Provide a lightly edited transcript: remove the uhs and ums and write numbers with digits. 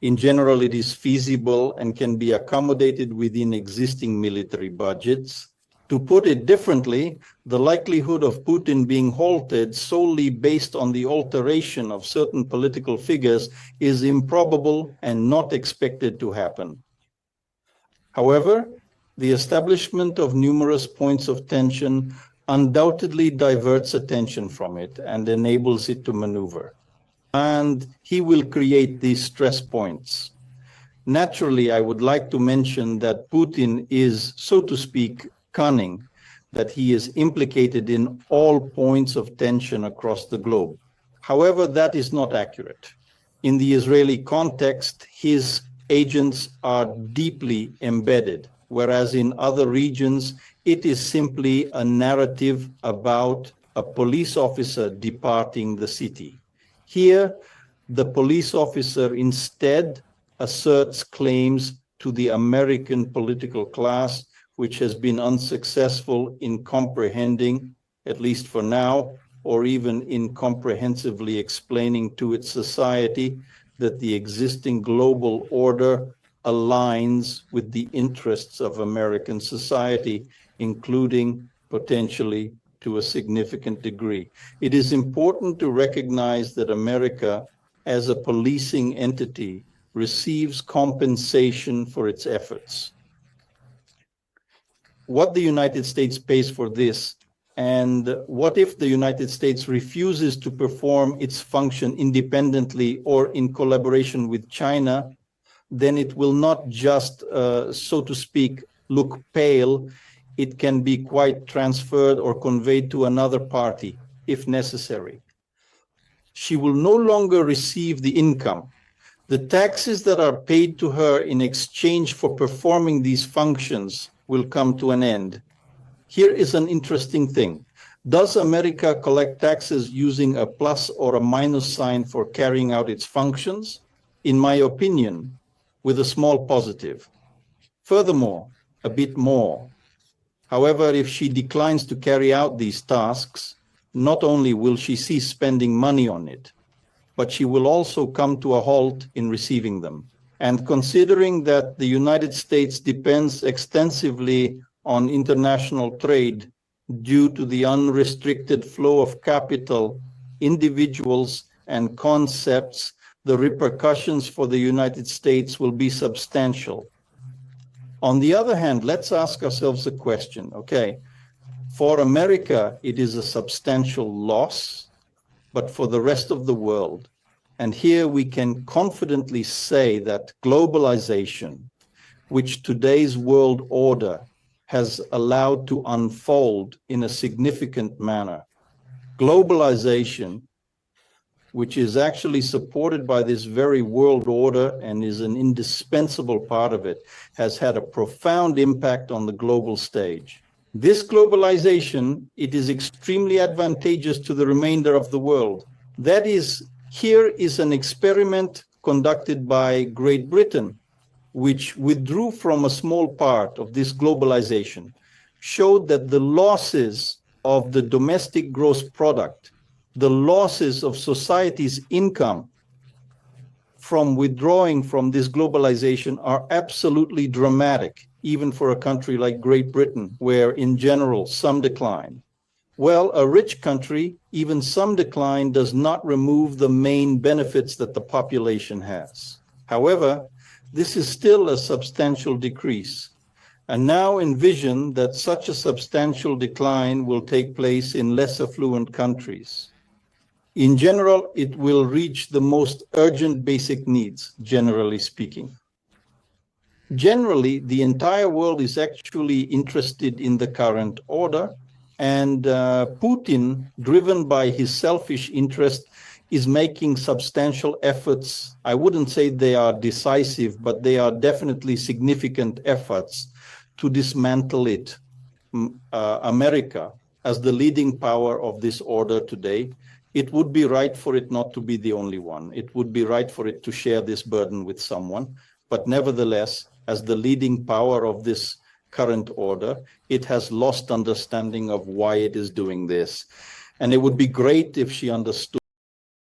In general, it is feasible and can be accommodated within existing military budgets. To put it differently, the likelihood of Putin being halted solely based on the alteration of certain political figures is improbable and not expected to happen. However, the establishment of numerous points of tension undoubtedly diverts attention from it and enables it to maneuver. And he will create these stress points. Naturally, I would like to mention that Putin is, so to speak, cunning, that he is implicated in all points of tension across the globe. However, that is not accurate. In the Israeli context, his agents are deeply embedded, whereas in other regions, it is simply a narrative about a police officer departing the city. Here, the police officer instead asserts claims to the American political class, which has been unsuccessful in comprehending, at least for now, or even in comprehensively explaining to its society that the existing global order aligns with the interests of American society, including potentially to a significant degree. It is important to recognize that America, as a policing entity, receives compensation for its efforts. What the United States pays for this, and what if the United States refuses to perform its function independently or in collaboration with China, then it will not just, so to speak, look pale. It can be quite transferred or conveyed to another party, if necessary. She will no longer receive the income. The taxes that are paid to her in exchange for performing these functions will come to an end. Here is an interesting thing. Does America collect taxes using a plus or a minus sign for carrying out its functions? In my opinion, with a small positive. Furthermore, a bit more. However, if she declines to carry out these tasks, not only will she cease spending money on it, but she will also come to a halt in receiving them. And considering that the United States depends extensively on international trade due to the unrestricted flow of capital, individuals, and concepts, the repercussions for the United States will be substantial. On the other hand, let's ask ourselves a question, okay? For America, it is a substantial loss, but for the rest of the world, and here we can confidently say that globalization, which today's world order has allowed to unfold in a significant manner, globalization, which is actually supported by this very world order and is an indispensable part of it, has had a profound impact on the global stage. This globalization, it is extremely advantageous to the remainder of the world. That is, here is an experiment conducted by Great Britain, which withdrew from a small part of this globalization, showed that the losses of the domestic gross product, the losses of society's income from withdrawing from this globalization are absolutely dramatic, even for a country like Great Britain, where in general some decline. Well, a rich country, even some decline does not remove the main benefits that the population has. However, this is still a substantial decrease. And now envision that such a substantial decline will take place in less affluent countries. In general, it will reach the most urgent basic needs, generally speaking. Generally, the entire world is actually interested in the current order, and Putin, driven by his selfish interest, is making substantial efforts. I wouldn't say they are decisive, but they are definitely significant efforts to dismantle it. America, as the leading power of this order today, it would be right for it not to be the only one. It would be right for it to share this burden with someone. But nevertheless, as the leading power of this current order, it has lost understanding of why it is doing this. And it would be great if she understood